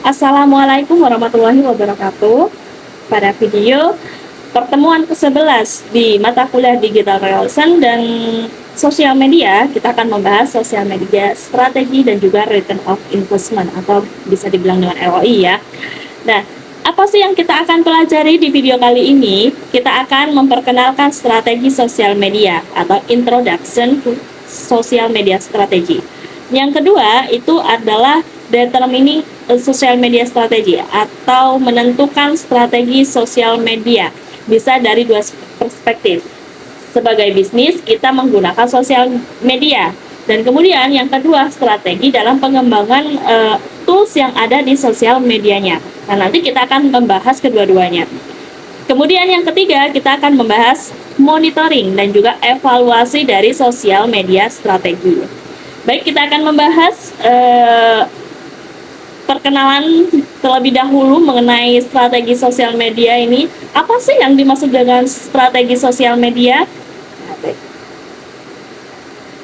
Assalamualaikum warahmatullahi wabarakatuh. Pada video pertemuan ke-11 di mata kuliah Digital Relation dan Sosial Media, kita akan membahas sosial media strategi dan juga return of investment atau bisa dibilang dengan ROI ya. Nah, apa sih yang kita akan pelajari di video kali ini? Kita akan memperkenalkan strategi sosial media atau introduction to social media strategy. Yang kedua itu adalah determining social media strategy atau menentukan strategi sosial media. Bisa dari dua perspektif. Sebagai bisnis, kita menggunakan sosial media. Dan kemudian yang kedua, strategi dalam pengembangan tools yang ada di sosial medianya. Nah, nanti kita akan membahas kedua-duanya. Kemudian yang ketiga, kita akan membahas monitoring dan juga evaluasi dari sosial media strategi. Baik, kita akan membahas perkenalan terlebih dahulu mengenai strategi sosial media ini. Apa sih yang dimaksud dengan strategi sosial media?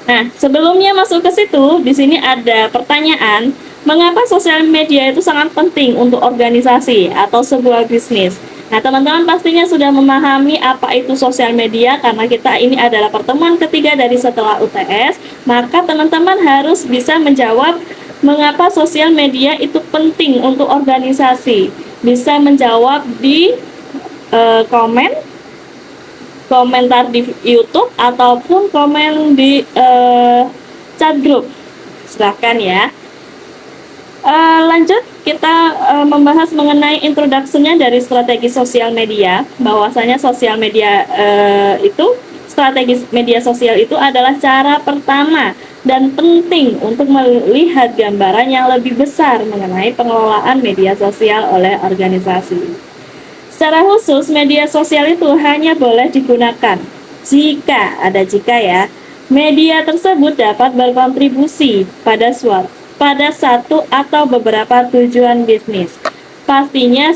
Nah, sebelumnya masuk ke situ, di sini ada pertanyaan, mengapa sosial media itu sangat penting untuk organisasi atau sebuah bisnis? Nah, teman-teman pastinya sudah memahami apa itu sosial media karena kita ini adalah pertemuan ketiga dari setelah UTS, maka teman-teman harus bisa menjawab mengapa sosial media itu penting untuk organisasi. Bisa menjawab di komentar di YouTube ataupun komen di chat group. Silahkan ya. Lanjut, kita membahas mengenai introduction-nya dari strategi sosial media. Bahwasanya sosial media strategi media sosial itu adalah cara pertama dan penting untuk melihat gambaran yang lebih besar mengenai pengelolaan media sosial oleh organisasi. Secara khusus, media sosial itu hanya boleh digunakan jika ya, media tersebut dapat berkontribusi pada satu atau beberapa tujuan bisnis. Pastinya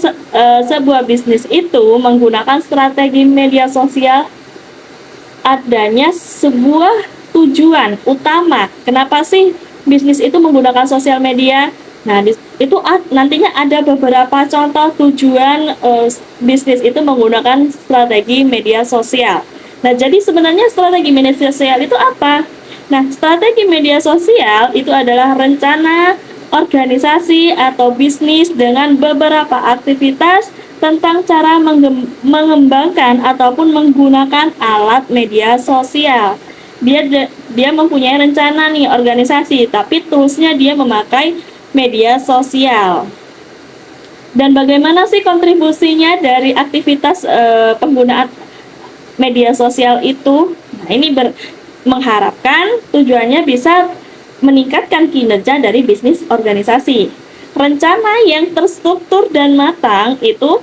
sebuah bisnis itu menggunakan strategi media sosial adanya sebuah tujuan utama. Kenapa sih bisnis itu menggunakan sosial media? Nah, itu nantinya ada beberapa contoh tujuan bisnis itu menggunakan strategi media sosial. Nah, jadi sebenarnya strategi media sosial itu apa? Nah, strategi media sosial itu adalah rencana organisasi atau bisnis dengan beberapa aktivitas tentang cara mengembangkan ataupun menggunakan alat media sosial. Dia mempunyai rencana nih organisasi, tapi toolsnya dia memakai media sosial. Dan bagaimana sih kontribusinya dari aktivitas penggunaan media sosial itu? Nah, ini mengharapkan tujuannya bisa meningkatkan kinerja dari bisnis organisasi. Rencana yang terstruktur dan matang itu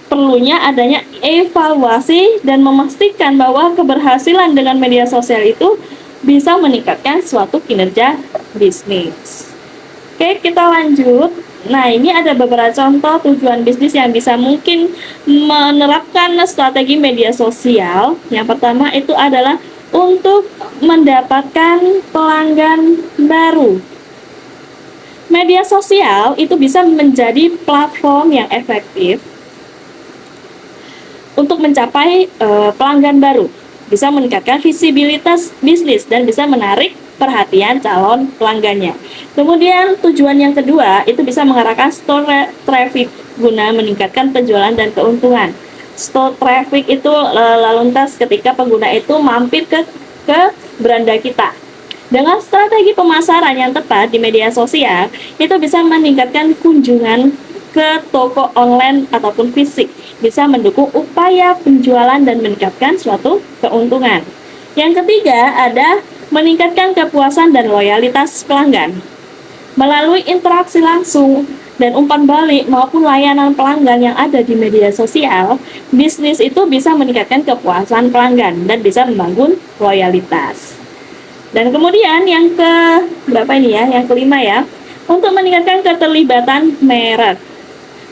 perlunya adanya evaluasi dan memastikan bahwa keberhasilan dengan media sosial itu bisa meningkatkan suatu kinerja bisnis. Oke, kita lanjut. Nah, ini ada beberapa contoh tujuan bisnis yang bisa mungkin menerapkan strategi media sosial. Yang pertama itu adalah untuk mendapatkan pelanggan baru. Media sosial itu bisa menjadi platform yang efektif untuk mencapai pelanggan baru, bisa meningkatkan visibilitas bisnis dan bisa menarik perhatian calon pelanggannya. Kemudian tujuan yang kedua itu bisa mengarahkan store traffic guna meningkatkan penjualan dan keuntungan. Store traffic itu lalu lintas ketika pengguna itu mampir ke beranda kita. Dengan strategi pemasaran yang tepat di media sosial, itu bisa meningkatkan kunjungan ke toko online ataupun fisik, bisa mendukung upaya penjualan dan meningkatkan suatu keuntungan. Yang ketiga ada meningkatkan kepuasan dan loyalitas pelanggan. Melalui interaksi langsung dan umpan balik maupun layanan pelanggan yang ada di media sosial, bisnis itu bisa meningkatkan kepuasan pelanggan dan bisa membangun loyalitas. Dan kemudian yang kelima ya, untuk meningkatkan keterlibatan merek.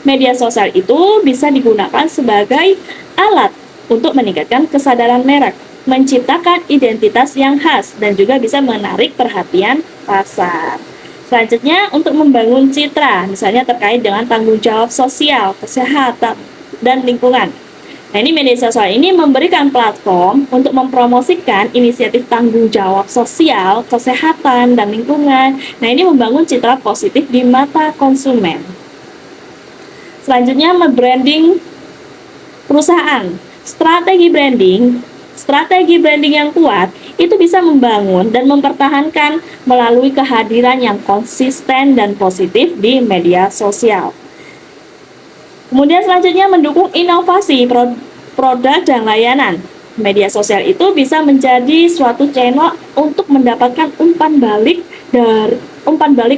Media sosial itu bisa digunakan sebagai alat untuk meningkatkan kesadaran merek, menciptakan identitas yang khas dan juga bisa menarik perhatian pasar. Selanjutnya, untuk membangun citra, misalnya terkait dengan tanggung jawab sosial, kesehatan, dan lingkungan. Nah, ini media sosial ini memberikan platform untuk mempromosikan inisiatif tanggung jawab sosial, kesehatan, dan lingkungan. Nah, ini membangun citra positif di mata konsumen. Selanjutnya, membranding perusahaan. Strategi branding yang kuat itu bisa membangun dan mempertahankan melalui kehadiran yang konsisten dan positif di media sosial. Kemudian selanjutnya mendukung inovasi produk dan layanan. Media sosial itu bisa menjadi suatu channel untuk mendapatkan umpan balik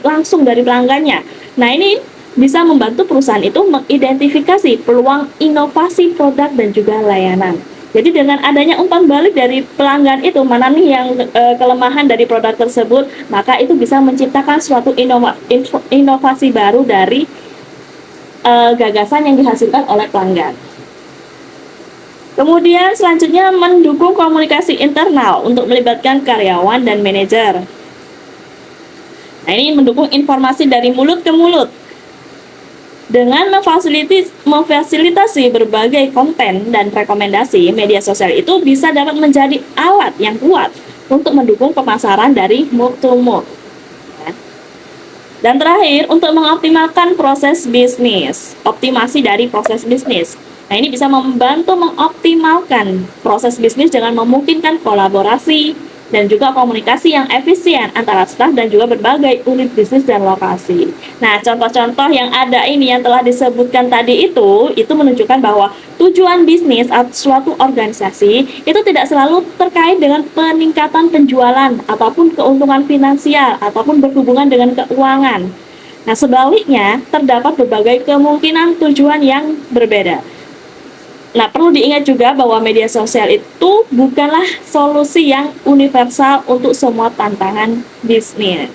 langsung dari pelanggannya. Nah, ini bisa membantu perusahaan itu mengidentifikasi peluang inovasi produk dan juga layanan. Jadi dengan adanya umpan balik dari pelanggan itu, mana nih yang kelemahan dari produk tersebut, maka itu bisa menciptakan suatu inovasi baru dari gagasan yang dihasilkan oleh pelanggan. Kemudian selanjutnya mendukung komunikasi internal untuk melibatkan karyawan dan manajer. Nah, ini mendukung informasi dari mulut ke mulut. Dengan memfasilitasi berbagai konten dan rekomendasi, media sosial itu bisa dapat menjadi alat yang kuat untuk mendukung pemasaran dari move to move. Dan terakhir, untuk mengoptimalkan proses bisnis, optimasi dari proses bisnis. Nah, ini bisa membantu mengoptimalkan proses bisnis dengan memungkinkan kolaborasi dan juga komunikasi yang efisien antara staf dan juga berbagai unit bisnis dan lokasi. Nah, contoh-contoh yang ada ini yang telah disebutkan tadi itu menunjukkan bahwa tujuan bisnis atau suatu organisasi itu tidak selalu terkait dengan peningkatan penjualan ataupun keuntungan finansial ataupun berhubungan dengan keuangan. Nah, sebaliknya terdapat berbagai kemungkinan tujuan yang berbeda. Nah, perlu diingat juga bahwa media sosial itu bukanlah solusi yang universal untuk semua tantangan bisnis.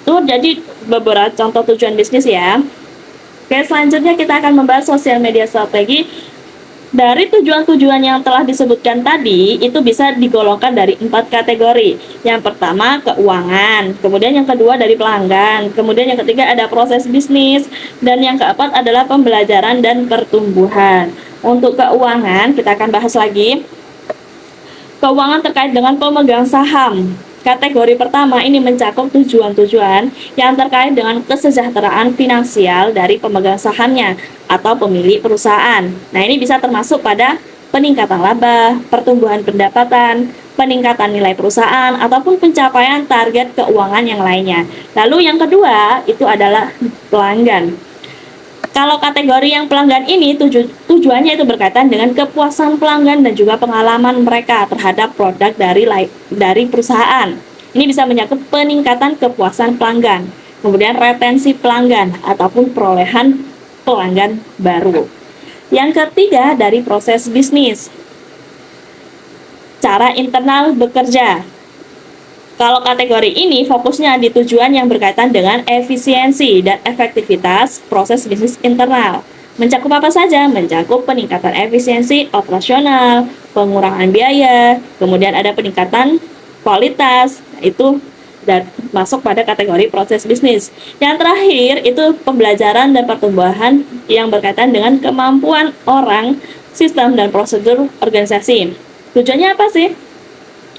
Itu jadi beberapa contoh tujuan bisnis ya. Oke, selanjutnya kita akan membahas sosial media strategi. Dari tujuan-tujuan yang telah disebutkan tadi, itu bisa digolongkan dari 4 kategori. Yang pertama, keuangan. Kemudian yang kedua dari pelanggan. Kemudian yang ketiga ada proses bisnis. Dan yang keempat adalah pembelajaran dan pertumbuhan. Untuk keuangan, kita akan bahas lagi. Keuangan terkait dengan pemegang saham. Kategori pertama ini mencakup tujuan-tujuan yang terkait dengan kesejahteraan finansial dari pemegang sahamnya atau pemilik perusahaan. Nah, ini bisa termasuk pada peningkatan laba, pertumbuhan pendapatan, peningkatan nilai perusahaan, ataupun pencapaian target keuangan yang lainnya. Lalu yang kedua itu adalah pelanggan. Kalau kategori yang pelanggan ini tujuannya itu berkaitan dengan kepuasan pelanggan dan juga pengalaman mereka terhadap produk dari perusahaan. Ini bisa menyangkut peningkatan kepuasan pelanggan, kemudian retensi pelanggan ataupun perolehan pelanggan baru. Yang ketiga dari proses bisnis. Cara internal bekerja. Kalau kategori ini fokusnya di tujuan yang berkaitan dengan efisiensi dan efektivitas proses bisnis internal. Mencakup apa saja? Mencakup peningkatan efisiensi operasional, pengurangan biaya, kemudian ada peningkatan kualitas, itu dan masuk pada kategori proses bisnis. Yang terakhir itu pembelajaran dan pertumbuhan yang berkaitan dengan kemampuan orang, sistem, dan prosedur organisasi. Tujuannya apa sih?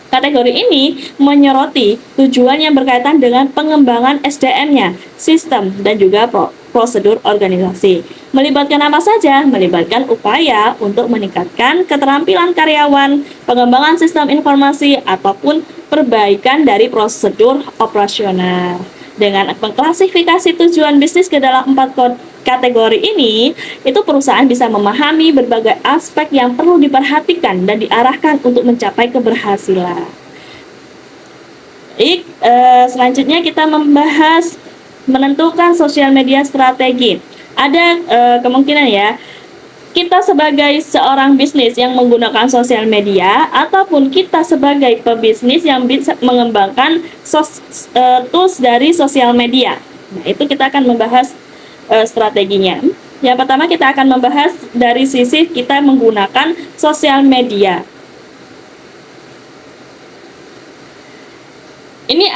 Kategori ini menyoroti tujuan yang berkaitan dengan pengembangan SDM-nya, sistem, dan juga prosedur organisasi. Melibatkan apa saja? Melibatkan upaya untuk meningkatkan keterampilan karyawan, pengembangan sistem informasi, ataupun perbaikan dari prosedur operasional. Dengan mengklasifikasi tujuan bisnis ke dalam 4 kategori ini, itu perusahaan bisa memahami berbagai aspek yang perlu diperhatikan dan diarahkan untuk mencapai keberhasilan. Selanjutnya kita membahas menentukan sosial media strategi. Ada kemungkinan ya, kita sebagai seorang bisnis yang menggunakan sosial media ataupun kita sebagai pebisnis yang bisa mengembangkan tools dari sosial media. Nah, itu kita akan membahas strateginya. Yang pertama kita akan membahas dari sisi kita menggunakan sosial media. Ini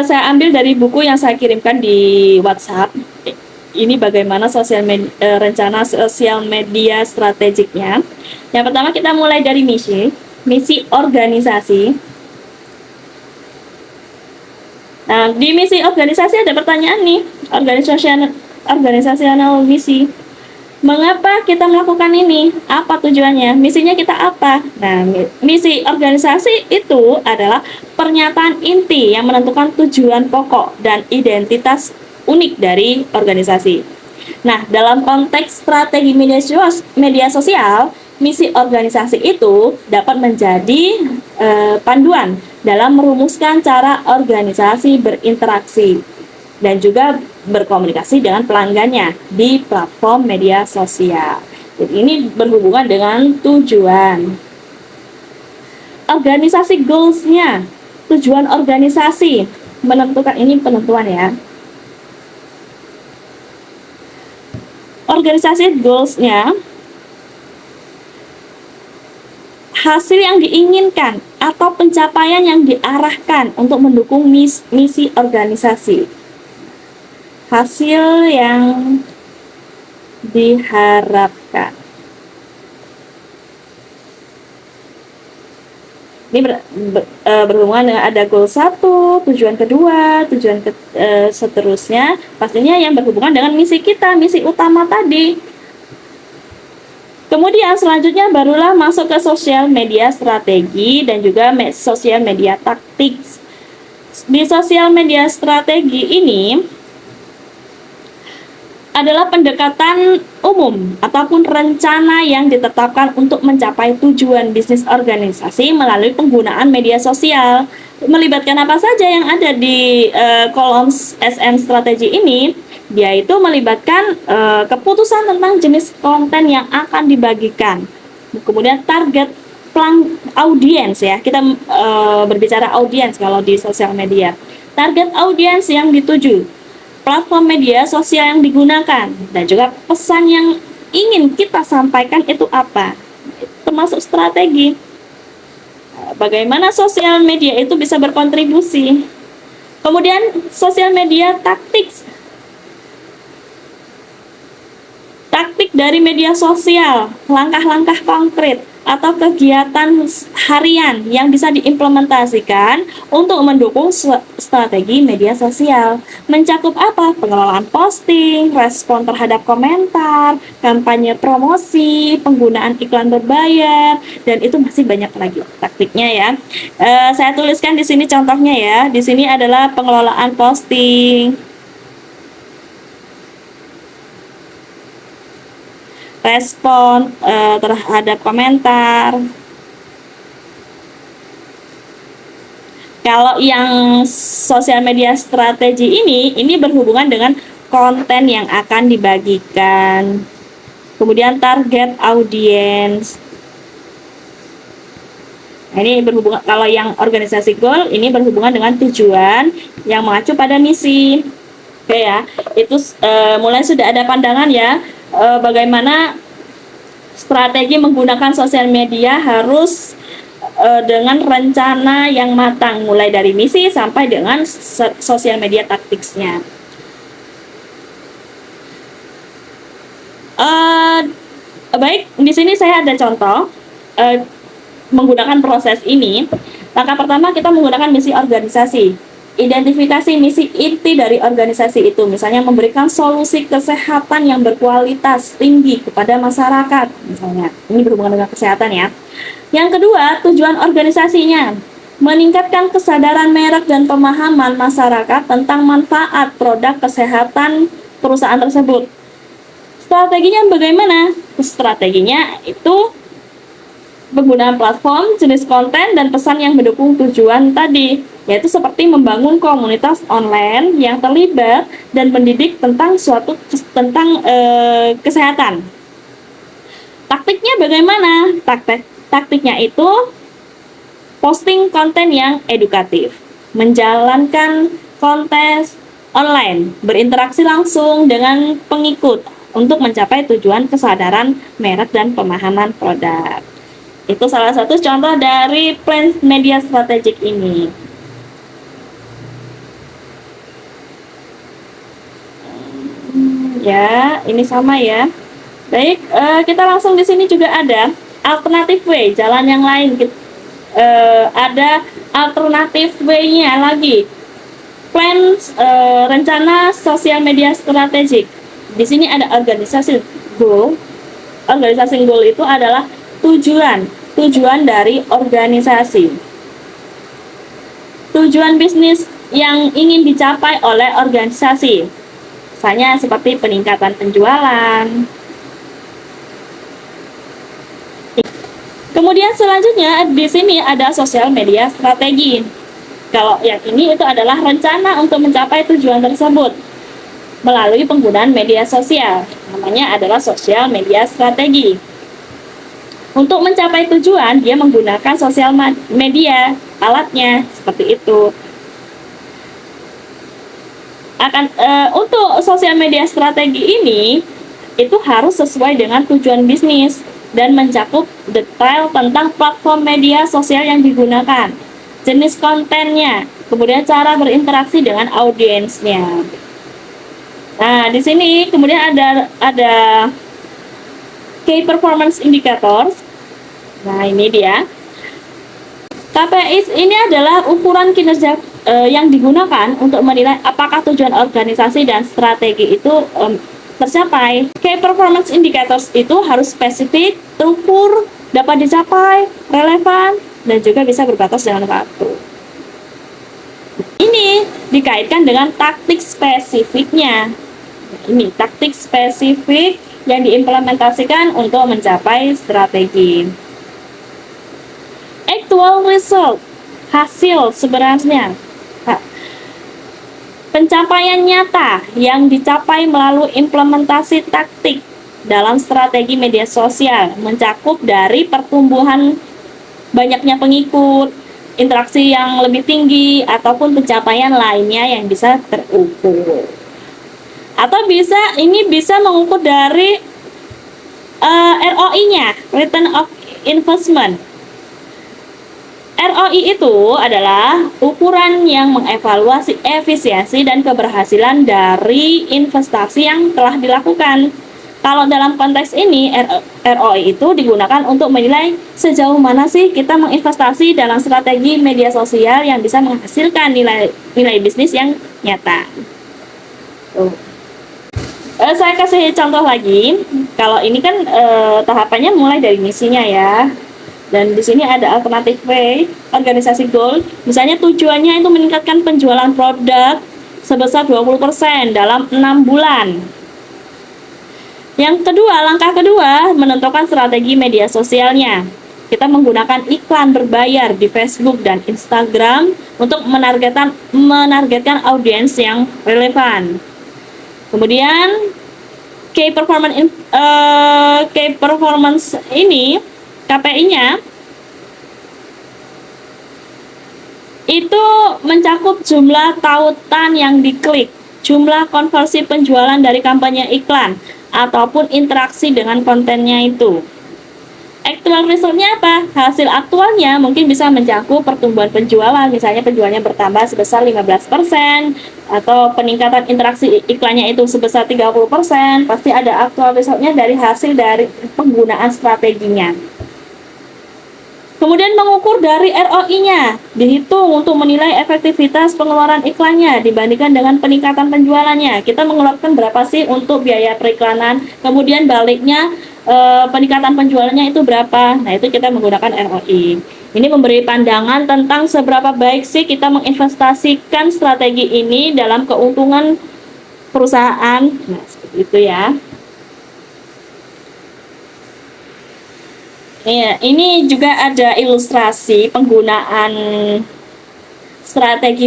saya ambil dari buku yang saya kirimkan di WhatsApp. Ini bagaimana rencana sosial media strategiknya. Yang pertama kita mulai dari misi organisasi. Nah, di misi organisasi ada pertanyaan nih, organisasional misi. Mengapa kita melakukan ini? Apa tujuannya? Misinya kita apa? Nah, misi organisasi itu adalah pernyataan inti yang menentukan tujuan pokok dan identitas unik dari organisasi. Nah, dalam konteks strategi media sosial, misi organisasi itu dapat menjadi panduan dalam merumuskan cara organisasi berinteraksi dan juga berkomunikasi dengan pelanggannya di platform media sosial. Jadi ini berhubungan dengan tujuan. Organisasi goals-nya, tujuan organisasi, menentukan ini penentuan ya. Organisasi goals-nya, hasil yang diinginkan atau pencapaian yang diarahkan untuk mendukung misi organisasi. Hasil yang diharapkan. Ini berhubungan dengan ada goal 1, tujuan kedua, tujuan seterusnya. Pastinya yang berhubungan dengan misi kita, misi utama tadi. Kemudian selanjutnya barulah masuk ke sosial media strategi dan juga sosial media taktik. Di sosial media strategi ini adalah pendekatan umum ataupun rencana yang ditetapkan untuk mencapai tujuan bisnis organisasi melalui penggunaan media sosial. Melibatkan apa saja yang ada di kolom SM strategi ini? Dia itu melibatkan keputusan tentang jenis konten yang akan dibagikan. Kemudian target audiens ya. Kita berbicara audiens kalau di sosial media. Target audiens yang dituju, platform media sosial yang digunakan, dan juga pesan yang ingin kita sampaikan itu apa, termasuk strategi. Bagaimana sosial media itu bisa berkontribusi. Kemudian sosial media taktik dari media sosial, langkah-langkah konkret atau kegiatan harian yang bisa diimplementasikan untuk mendukung strategi media sosial. Mencakup apa? Pengelolaan posting, respon terhadap komentar, kampanye promosi, penggunaan iklan berbayar, dan itu masih banyak lagi taktiknya ya. Saya tuliskan di sini contohnya ya. Di sini adalah pengelolaan posting, respon terhadap komentar. Kalau yang sosial media strategi ini berhubungan dengan konten yang akan dibagikan. Kemudian target audiens. Nah, ini berhubungan, kalau yang organisasi goal ini berhubungan dengan tujuan yang mengacu pada misi. Oke ya, itu mulai sudah ada pandangan ya. Bagaimana strategi menggunakan sosial media harus dengan rencana yang matang, mulai dari misi sampai dengan sosial media taktiknya. Baik, di sini saya ada contoh menggunakan proses ini. Langkah pertama kita menggunakan misi organisasi. Identifikasi misi inti dari organisasi itu, misalnya memberikan solusi kesehatan yang berkualitas tinggi kepada masyarakat, misalnya. Ini berhubungan dengan kesehatan ya. Yang kedua, tujuan organisasinya, meningkatkan kesadaran merek dan pemahaman masyarakat tentang manfaat produk kesehatan perusahaan tersebut. Strateginya bagaimana? Strateginya itu penggunaan platform, jenis konten, dan pesan yang mendukung tujuan tadi, yaitu seperti membangun komunitas online yang terlibat dan mendidik tentang kesehatan. Taktiknya bagaimana? Taktiknya itu posting konten yang edukatif, menjalankan kontes online, berinteraksi langsung dengan pengikut untuk mencapai tujuan kesadaran merek dan pemahaman produk. Itu salah satu contoh dari plan media strategik ini. Ya, ini sama ya. Baik, kita langsung di sini juga ada alternatif way, jalan yang lain. Ada alternatif way-nya lagi. Plan, rencana sosial media strategik. Di sini ada organisasi goal. Organisasi goal itu adalah tujuan dari organisasi. Tujuan bisnis yang ingin dicapai oleh organisasi. Misalnya seperti peningkatan penjualan. Kemudian selanjutnya di sini ada sosial media strategi. Kalau yang ini itu adalah rencana untuk mencapai tujuan tersebut melalui penggunaan media sosial. Namanya adalah sosial media strategi. Untuk mencapai tujuan, dia menggunakan sosial media, alatnya seperti itu. Untuk sosial media strategi ini itu harus sesuai dengan tujuan bisnis dan mencakup detail tentang platform media sosial yang digunakan, jenis kontennya, kemudian cara berinteraksi dengan audiensnya. Nah, di sini kemudian ada Key Performance Indicators. Nah, ini dia. KPI ini adalah ukuran kinerja yang digunakan untuk menilai apakah tujuan organisasi dan strategi itu tercapai. Key Performance Indicators itu harus spesifik, terukur, dapat dicapai, relevan, dan juga bisa berbatas dengan waktu. Ini dikaitkan dengan taktik spesifiknya. Ini taktik spesifik yang diimplementasikan untuk mencapai strategi. Actual result, hasil sebenarnya. Pencapaian nyata yang dicapai melalui implementasi taktik dalam strategi media sosial mencakup dari pertumbuhan banyaknya pengikut, interaksi yang lebih tinggi, ataupun pencapaian lainnya yang bisa terukur. Atau ini bisa mengukur dari ROI-nya, Return of Investment. ROI itu adalah ukuran yang mengevaluasi efisiensi dan keberhasilan dari investasi yang telah dilakukan. Kalau dalam konteks ini, ROI itu digunakan untuk menilai sejauh mana sih kita menginvestasi dalam strategi media sosial yang bisa menghasilkan nilai bisnis yang nyata. Saya kasih contoh lagi. Kalau ini kan tahapannya mulai dari misinya ya. Dan di sini ada alternatif way, organisasi goal. Misalnya tujuannya itu meningkatkan penjualan produk sebesar 20% dalam 6 bulan. Yang kedua, langkah kedua, menentukan strategi media sosialnya. Kita menggunakan iklan berbayar di Facebook dan Instagram untuk menargetkan audiens yang relevan. Kemudian key performance ini KPI-nya itu mencakup jumlah tautan yang diklik, jumlah konversi penjualan dari kampanye iklan, ataupun interaksi dengan kontennya itu. Actual result-nya apa? Hasil aktualnya mungkin bisa mencakup pertumbuhan penjualan, misalnya penjualannya bertambah sebesar 15%, atau peningkatan interaksi iklannya itu sebesar 30%, pasti ada actual result-nya dari hasil dari penggunaan strateginya. Kemudian mengukur dari ROI-nya, dihitung untuk menilai efektivitas pengeluaran iklannya dibandingkan dengan peningkatan penjualannya. Kita mengeluarkan berapa sih untuk biaya periklanan, kemudian baliknya peningkatan penjualannya itu berapa. Nah, itu kita menggunakan ROI. Ini memberi pandangan tentang seberapa baik sih kita menginvestasikan strategi ini dalam keuntungan perusahaan. Nah, seperti itu ya. Ya, ini juga ada ilustrasi penggunaan strategi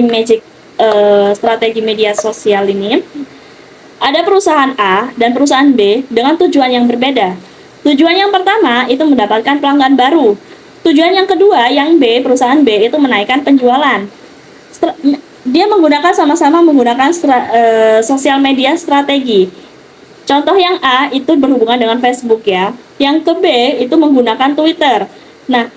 media sosial ini. Ada perusahaan A dan perusahaan B dengan tujuan yang berbeda. Tujuan yang pertama itu mendapatkan pelanggan baru. Tujuan yang kedua, yang B, perusahaan B itu menaikkan penjualan. Dia sama-sama menggunakan sosial media strategi. Contoh yang A itu berhubungan dengan Facebook ya. Yang ke B itu menggunakan Twitter. Nah,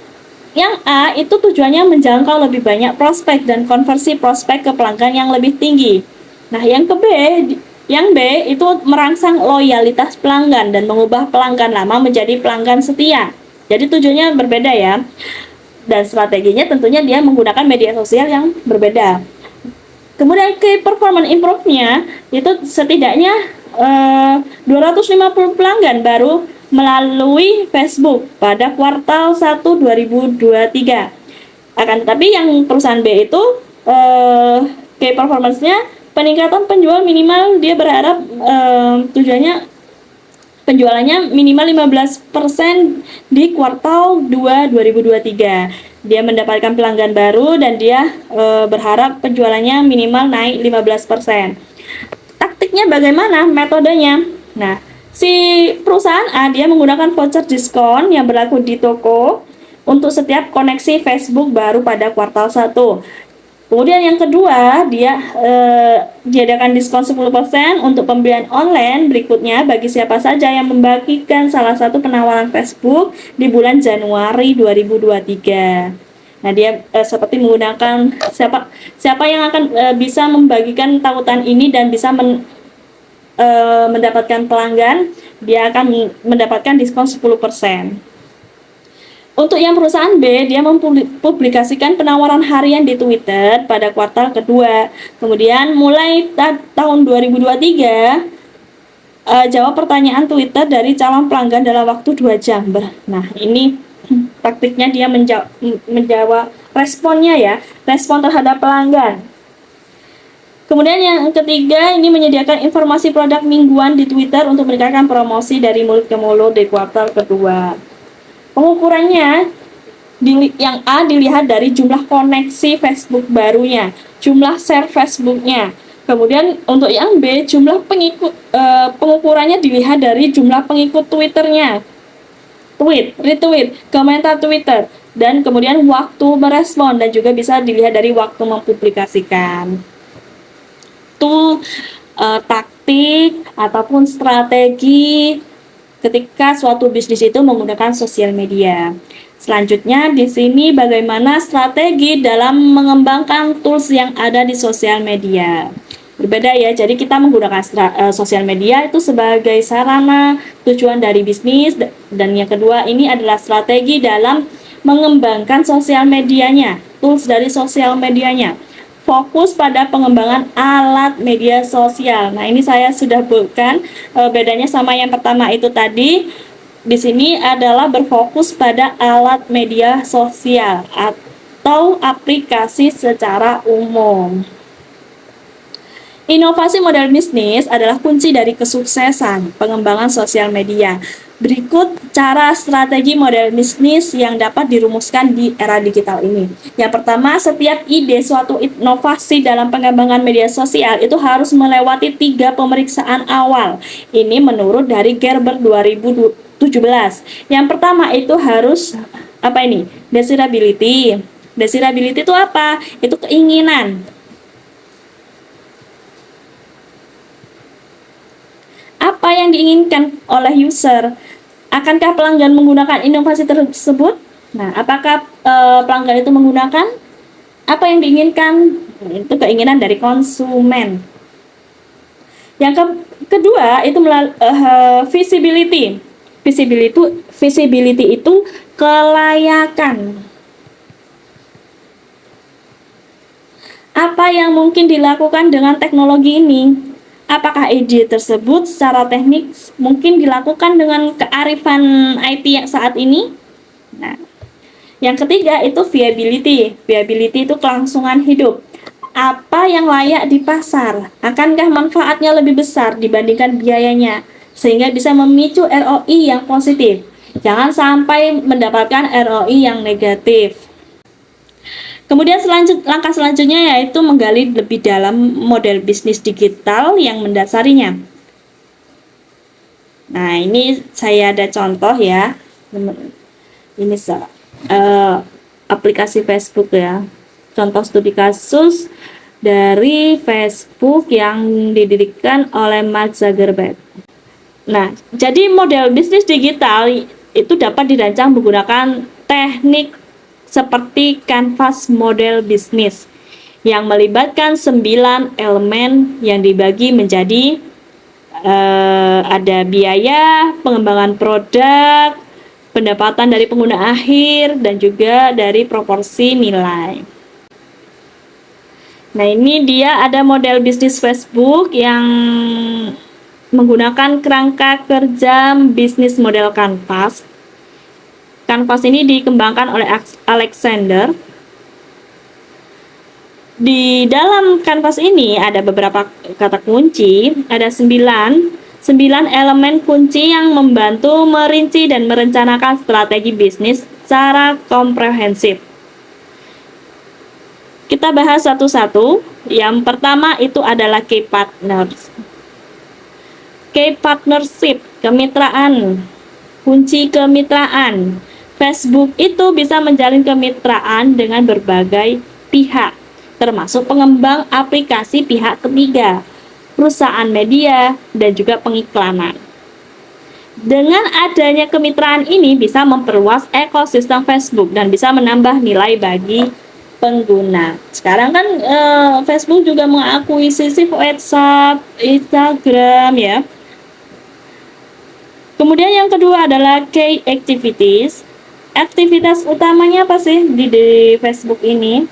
yang A itu tujuannya menjangkau lebih banyak prospek dan konversi prospek ke pelanggan yang lebih tinggi. Nah, yang ke B Yang B itu merangsang loyalitas pelanggan dan mengubah pelanggan lama menjadi pelanggan setia. Jadi tujuannya berbeda ya. Dan strateginya tentunya dia menggunakan media sosial yang berbeda. Kemudian key performance improve-nya itu setidaknya 250 pelanggan baru melalui Facebook pada kuartal 1 2023. Akan tetapi yang perusahaan B itu key performance-nya peningkatan penjual minimal, dia berharap tujuannya penjualannya minimal 15% di kuartal 2 2023. Dia mendapatkan pelanggan baru dan dia berharap penjualannya minimal naik 15%. Taktiknya bagaimana? Metodenya. Nah, si perusahaan A dia menggunakan voucher diskon yang berlaku di toko untuk setiap koneksi Facebook baru pada kuartal 1. Kemudian yang kedua, dia diadakan diskon 10% untuk pembelian online berikutnya bagi siapa saja yang membagikan salah satu penawaran Facebook di bulan Januari 2023. Nah, dia seperti menggunakan siapa yang akan bisa membagikan tautan ini dan bisa mendapatkan pelanggan, dia akan mendapatkan diskon 10%. Untuk yang perusahaan B, dia mempublikasikan penawaran harian di Twitter pada kuartal kedua. Kemudian mulai tahun 2023, jawab pertanyaan Twitter dari calon pelanggan dalam waktu 2 jam. Nah, ini taktiknya dia menjawab responnya ya, respon terhadap pelanggan. Kemudian yang ketiga, ini menyediakan informasi produk mingguan di Twitter untuk meningkatkan promosi dari mulut ke mulut di kuartal kedua. Pengukurannya yang A dilihat dari jumlah koneksi Facebook barunya, jumlah share Facebooknya. Kemudian untuk yang B, jumlah pengikut pengukurannya dilihat dari jumlah pengikut Twitternya, tweet, retweet, komentar Twitter, dan kemudian waktu merespon dan juga bisa dilihat dari waktu mempublikasikan. Itu taktik ataupun strategi ketika suatu bisnis itu menggunakan sosial media. Selanjutnya di sini bagaimana strategi dalam mengembangkan tools yang ada di sosial media. Berbeda ya, jadi kita menggunakan sosial media itu sebagai sarana tujuan dari bisnis, dan yang kedua ini adalah strategi dalam mengembangkan sosial medianya, tools dari sosial medianya. Fokus pada pengembangan alat media sosial. Nah, ini saya sudah bukan bedanya sama yang pertama itu tadi. Di sini adalah berfokus pada alat media sosial atau aplikasi secara umum. Inovasi model bisnis adalah kunci dari kesuksesan pengembangan sosial media. Berikut cara strategi model bisnis yang dapat dirumuskan di era digital ini. Yang pertama, setiap ide suatu inovasi dalam pengembangan media sosial itu harus melewati 3 pemeriksaan awal. Ini menurut dari Gerber 2017. Yang pertama itu harus apa ini? Desirability. Desirability itu apa? Itu keinginan. Apa yang diinginkan oleh user? Akankah pelanggan menggunakan inovasi tersebut? Nah, apakah pelanggan itu menggunakan? Apa yang diinginkan? Itu keinginan dari konsumen. Yang kedua itu visibility. Visibility itu kelayakan. Apa yang mungkin dilakukan dengan teknologi ini? Apakah ide tersebut secara teknik mungkin dilakukan dengan kearifan IT yang saat ini? Nah, yang ketiga itu viability. Viability itu kelangsungan hidup. Apa yang layak di pasar? Akankah manfaatnya lebih besar dibandingkan biayanya? Sehingga bisa memicu ROI yang positif. Jangan sampai mendapatkan ROI yang negatif. Kemudian langkah selanjutnya yaitu menggali lebih dalam model bisnis digital yang mendasarinya. Nah, ini saya ada contoh ya. Ini aplikasi Facebook ya. Contoh studi kasus dari Facebook yang didirikan oleh Mark Zuckerberg. Nah, jadi model bisnis digital itu dapat dirancang menggunakan teknik seperti kanvas model bisnis yang melibatkan 9 elemen yang dibagi menjadi ada biaya pengembangan produk, pendapatan dari pengguna akhir, dan juga dari proporsi nilai. Nah, ini dia ada model bisnis Facebook yang menggunakan kerangka kerja bisnis model Canvas. Canvas ini dikembangkan oleh Alexander. Di dalam Canvas ini ada beberapa kata kunci, ada 9 elemen kunci yang membantu merinci dan merencanakan strategi bisnis secara komprehensif. Kita bahas satu-satu. Yang pertama itu adalah key partners. Key partnership, kemitraan, kunci kemitraan. Facebook itu bisa menjalin kemitraan dengan berbagai pihak, termasuk pengembang aplikasi pihak ketiga, perusahaan media, dan juga pengiklanan. Dengan adanya kemitraan ini bisa memperluas ekosistem Facebook dan bisa menambah nilai bagi pengguna. Sekarang kan Facebook juga mengakuisisi WhatsApp, Instagram ya. Kemudian yang kedua adalah key activities. Aktivitas utamanya apa sih di Facebook ini?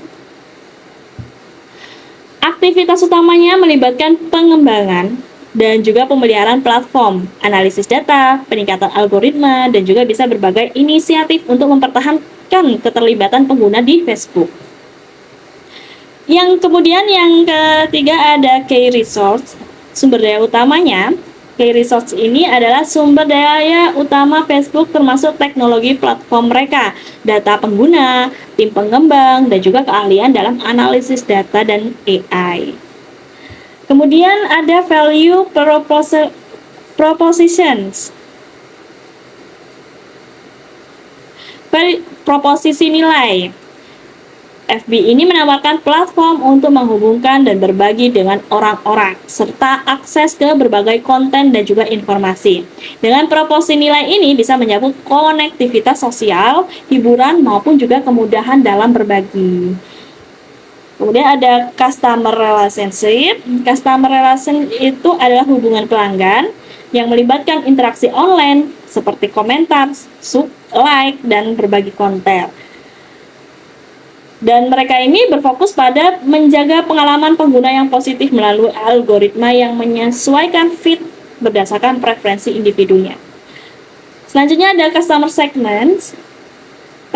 Aktivitas utamanya melibatkan pengembangan dan juga pemeliharaan platform, analisis data, peningkatan algoritma, dan juga bisa berbagai inisiatif untuk mempertahankan keterlibatan pengguna di Facebook. Yang kemudian yang ketiga ada key resource, sumber daya utamanya. Key resource ini adalah sumber daya utama Facebook termasuk teknologi platform mereka, data pengguna, tim pengembang, dan juga keahlian dalam analisis data dan AI. Kemudian ada value propositions. Proposisi nilai. FB ini menawarkan platform untuk menghubungkan dan berbagi dengan orang-orang, serta akses ke berbagai konten dan juga informasi. Dengan proporsi nilai ini bisa menyambut konektivitas sosial, hiburan, maupun juga kemudahan dalam berbagi. Kemudian ada customer relationship. Customer relation itu adalah hubungan pelanggan yang melibatkan interaksi online seperti komentar, like, dan berbagi konten. Dan mereka ini berfokus pada menjaga pengalaman pengguna yang positif melalui algoritma yang menyesuaikan feed berdasarkan preferensi individunya. Selanjutnya ada customer segments.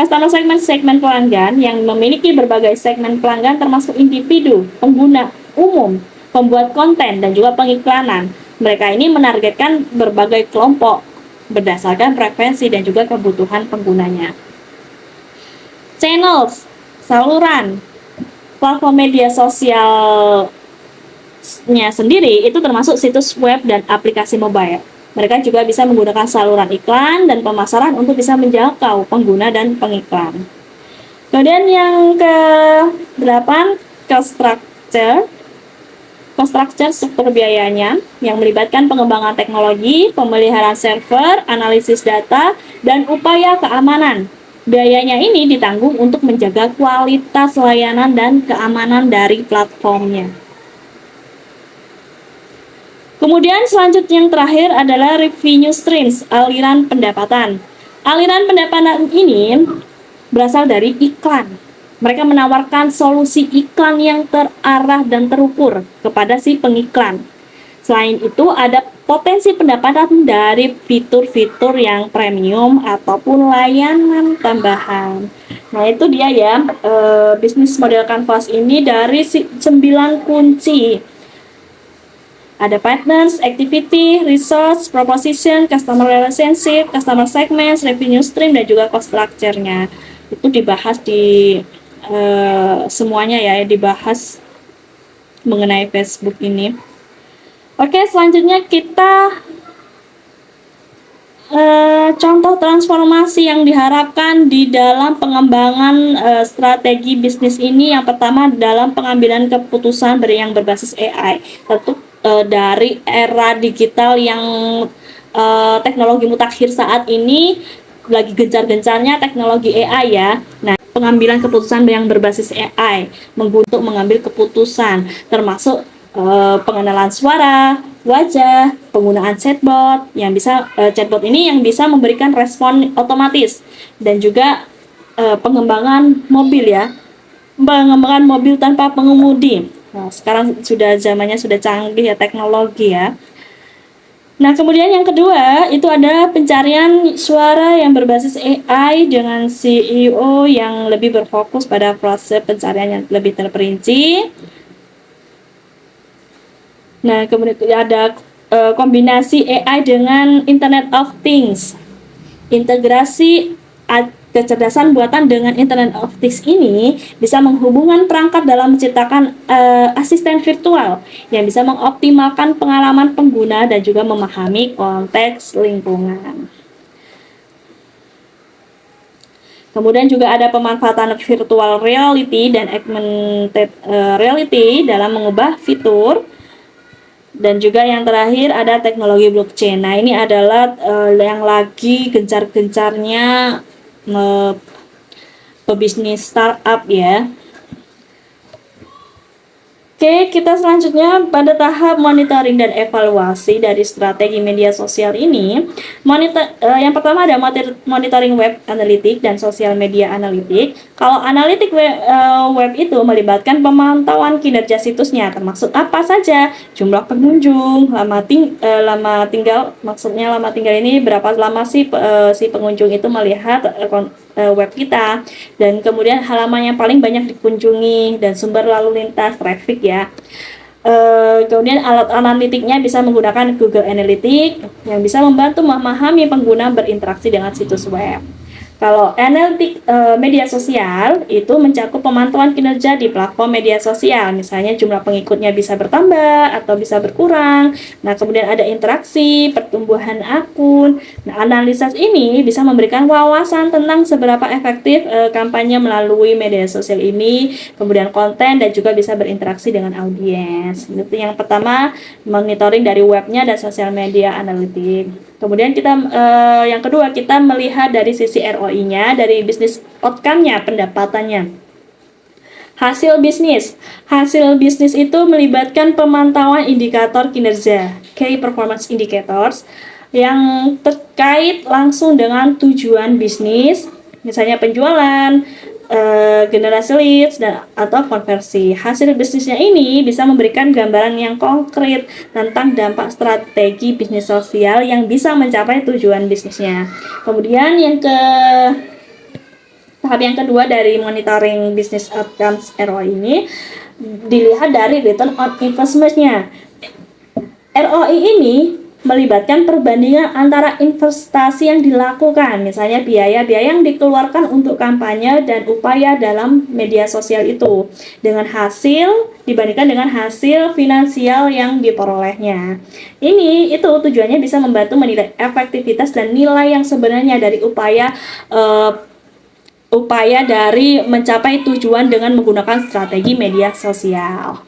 Customer segmen pelanggan yang memiliki berbagai segmen pelanggan termasuk individu, pengguna umum, pembuat konten, dan juga pengiklanan. Mereka ini menargetkan berbagai kelompok berdasarkan preferensi dan juga kebutuhan penggunanya. Channels, saluran, platform media sosialnya sendiri itu termasuk situs web dan aplikasi mobile. Mereka juga bisa menggunakan saluran iklan dan pemasaran untuk bisa menjangkau pengguna dan pengiklan. Kemudian yang ke-8, cost structure. Cost structure struktur biayanya yang melibatkan pengembangan teknologi, pemeliharaan server, analisis data, dan upaya keamanan. Biayanya ini ditanggung untuk menjaga kualitas layanan dan keamanan dari platformnya. Kemudian selanjutnya yang terakhir adalah revenue streams, aliran pendapatan. Aliran pendapatan ini berasal dari iklan. Mereka menawarkan solusi iklan yang terarah dan terukur kepada si pengiklan. Selain itu ada potensi pendapatan dari fitur-fitur yang premium ataupun layanan tambahan. Nah itu dia ya, bisnis model Canvas ini dari 9 kunci. Ada partners, activity, resource, proposition, customer relationship, customer segments, revenue stream, dan juga cost structure-nya. Itu dibahas di semuanya ya, dibahas mengenai Facebook ini. Oke, selanjutnya kita contoh transformasi yang diharapkan di dalam pengembangan strategi bisnis ini. Yang pertama dalam pengambilan keputusan yang berbasis AI. Tentu dari era digital yang teknologi mutakhir saat ini lagi gencar-gencarnya teknologi AI ya. Nah, pengambilan keputusan yang berbasis AI untuk mengambil keputusan termasuk pengenalan suara, wajah, penggunaan chatbot chatbot ini yang bisa memberikan respon otomatis, dan juga pengembangan mobil ya, pengembangan mobil tanpa pengemudi. Nah, sekarang zamannya sudah canggih ya, teknologi ya. Nah, kemudian yang kedua itu ada pencarian suara yang berbasis AI dengan CEO yang lebih berfokus pada proses pencarian yang lebih terperinci. Nah, kemudian ada kombinasi AI dengan Internet of Things. Integrasi kecerdasan buatan dengan Internet of Things ini bisa menghubungkan perangkat dalam menciptakan asisten virtual yang bisa mengoptimalkan pengalaman pengguna dan juga memahami konteks lingkungan. Kemudian juga ada pemanfaatan virtual reality dan augmented reality dalam mengubah fitur. Dan juga yang terakhir ada teknologi blockchain. Nah, ini adalah yang lagi gencar-gencarnya pebisnis startup ya. Oke, kita selanjutnya pada tahap monitoring dan evaluasi dari strategi media sosial ini. Yang pertama ada monitoring web analitik dan sosial media analitik. Kalau analitik web itu melibatkan pemantauan kinerja situsnya, termasuk apa saja, jumlah pengunjung, lama tinggal, maksudnya lama tinggal ini berapa lama sih si pengunjung itu melihat web kita, dan kemudian halaman yang paling banyak dikunjungi dan sumber lalu lintas traffic ya. Kemudian alat analitiknya bisa menggunakan Google Analytics yang bisa membantu memahami pengguna berinteraksi dengan situs web. Kalau analitik media sosial itu mencakup pemantauan kinerja di platform media sosial, misalnya jumlah pengikutnya bisa bertambah atau bisa berkurang. Nah, kemudian ada interaksi, pertumbuhan akun. Nah, analisis ini bisa memberikan wawasan tentang seberapa efektif kampanye melalui media sosial ini, kemudian konten, dan juga bisa berinteraksi dengan audiens. Itu yang pertama, monitoring dari webnya dan sosial media analitik. Kemudian yang kedua, kita melihat dari sisi ROI-nya, dari bisnis outcome-nya, pendapatannya. Hasil bisnis itu melibatkan pemantauan indikator kinerja, key performance indicators, yang terkait langsung dengan tujuan bisnis, misalnya penjualan, generasi leads, atau konversi. Hasil bisnisnya ini bisa memberikan gambaran yang konkret tentang dampak strategi bisnis sosial yang bisa mencapai tujuan bisnisnya. Kemudian tahap yang kedua dari monitoring business outcomes ROI ini dilihat dari return on investment-nya. ROI ini melibatkan perbandingan antara investasi yang dilakukan, misalnya biaya yang dikeluarkan untuk kampanye dan upaya dalam media sosial itu, dengan dibandingkan dengan hasil finansial yang diperolehnya. Itu tujuannya bisa membantu menilai efektivitas dan nilai yang sebenarnya dari upaya dari mencapai tujuan dengan menggunakan strategi media sosial.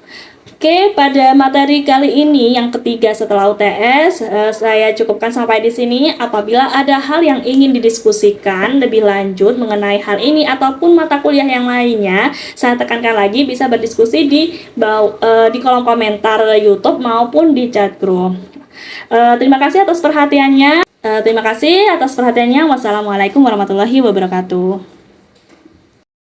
Oke, pada materi kali ini yang ketiga setelah UTS, saya cukupkan sampai di sini. Apabila ada hal yang ingin didiskusikan lebih lanjut mengenai hal ini ataupun mata kuliah yang lainnya, saya tekankan lagi bisa berdiskusi di kolom komentar YouTube maupun di chat group. Terima kasih atas perhatiannya. Wassalamualaikum warahmatullahi wabarakatuh.